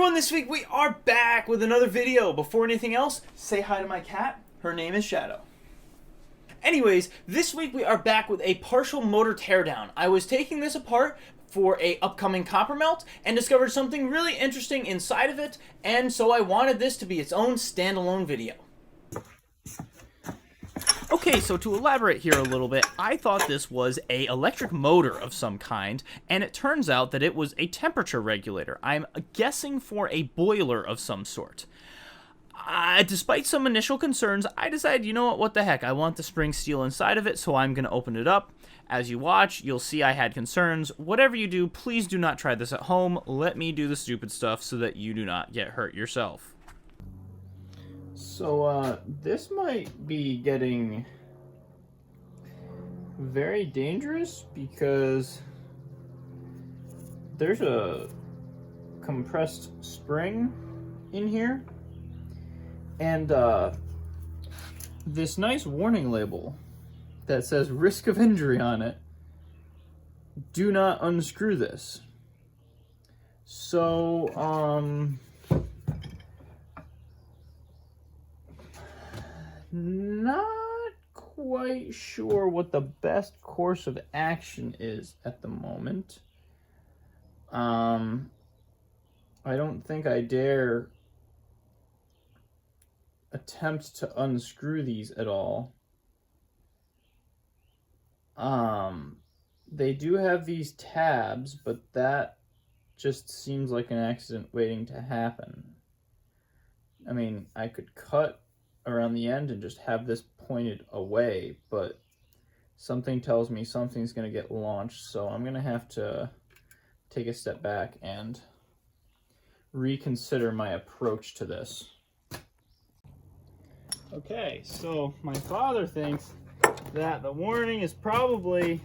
and this week we are back with another video. Before anything else, say hi to my cat. Her name is Shadow. Anyways, this week we are back with a partial motor teardown. I was taking this apart for a upcoming copper melt and discovered something really interesting inside of it, and so I wanted this to be its own standalone video. Okay, so to elaborate here a little bit, I thought this was a electric motor of some kind, and it turns out that it was a temperature regulator. I'm guessing for a boiler of some sort. Despite some initial concerns, I decided, you know what the heck, I want the spring steel inside of it, so I'm going to open it up. As you watch, you'll see I had concerns. Whatever you do, please do not try this at home. Let me do the stupid stuff so that you do not get hurt yourself. So, this might be getting very dangerous because there's a compressed spring in here, and this nice warning label that says risk of injury on it. Do not unscrew this. So, not quite sure what the best course of action is at the moment. I don't think I dare attempt to unscrew these at all. They do have these tabs, but that just seems like an accident waiting to happen. I mean, I could cut around the end and just have this pointed away, but something tells me something's going to get launched, so I'm going to have to take a step back and reconsider my approach to this. Okay, so my father thinks that the warning is probably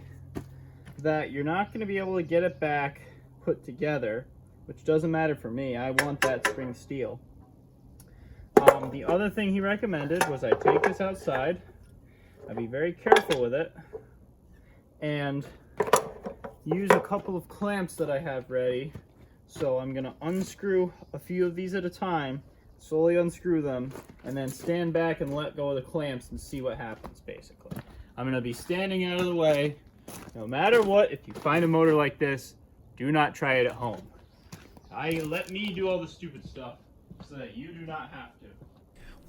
that you're not going to be able to get it back put together, which doesn't matter for me. I want that spring steel. The other thing he recommended was I take this outside, I be very careful with it, and use a couple of clamps that I have ready. So I'm going to unscrew a few of these at a time, slowly unscrew them, and then stand back and let go of the clamps and see what happens, basically. I'm going to be standing out of the way. No matter what, if you find a motor like this, do not try it at home. Let me do all the stupid stuff so that you do not have to.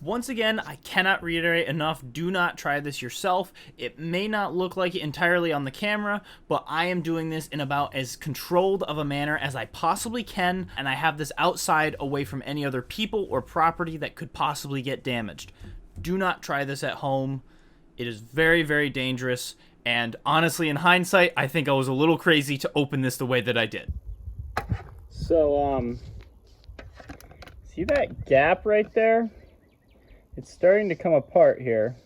Once again, I cannot reiterate enough, do not try this yourself. It may not look like it entirely on the camera, but I am doing this in about as controlled of a manner as I possibly can, and I have this outside away from any other people or property that could possibly get damaged. Do not try this at home. It is very, very dangerous, and honestly, in hindsight, I think I was a little crazy to open this the way that I did. So, see that gap right there? It's starting to come apart here.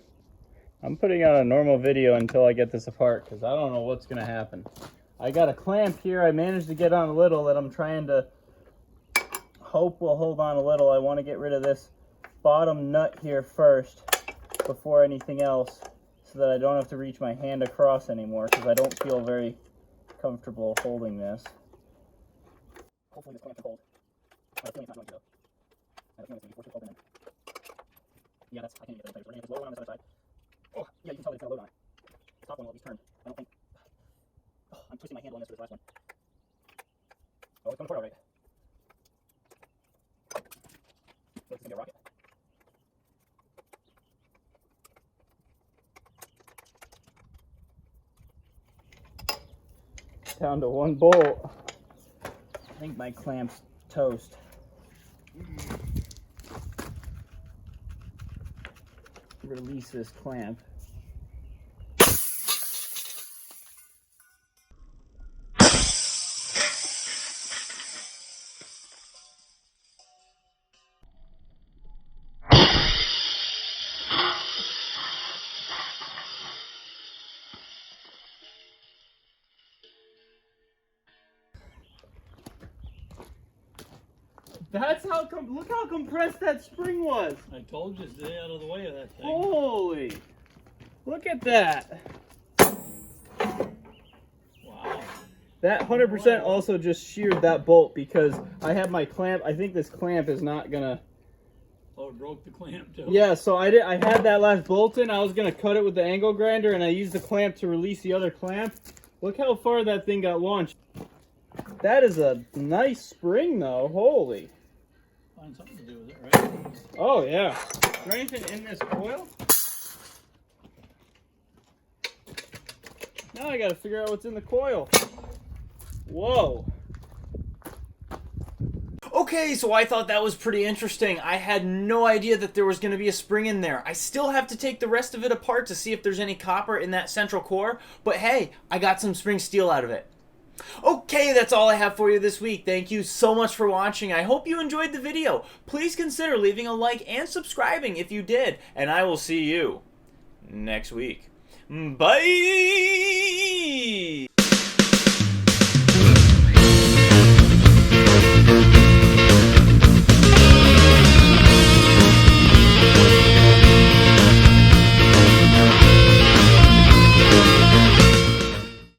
I'm putting out a normal video until I get this apart because I don't know what's going to happen. I got a clamp here. I managed to get on a little that I'm trying to hope will hold on a little. I want to get rid of this bottom nut here first before anything else so that I don't have to reach my hand across anymore because I don't feel very comfortable holding this. Hopefully this clamp can hold. I feel it's not going to though. I feel it's going to be forced to open it. Yeah, I can't get it. We're going to get this lower one on this other side. Oh, yeah, you can tell it's got a load on it. The top one will at least turn. I don't think. Oh, I'm twisting my handle on this for this last one. Oh, it's coming apart all right. Looks like it's going to be a rocket. Down to one bolt. I think my clamp's toast. Release this clamp. That's how look how compressed that spring was. I told you, stay out of the way of that thing. Holy! Look at that. Wow. That 100% also just sheared that bolt because I have my clamp. I think this clamp is not gonna. Oh, it broke the clamp too. Yeah, so I had that last bolt in. I was gonna cut it with the angle grinder, and I used the clamp to release the other clamp. Look how far that thing got launched. That is a nice spring, though. Holy. Find something to do with it, right? Oh yeah. Is there anything in this coil? Now I gotta figure out what's in the coil. Whoa. Okay, so I thought that was pretty interesting. I had no idea that there was going to be a spring in there. I still have to take the rest of it apart to see if there's any copper in that central core, but hey, I got some spring steel out of it. Okay, that's all I have for you this week. Thank you so much for watching. I hope you enjoyed the video. Please consider leaving a like and subscribing if you did, and I will see you next week. Bye!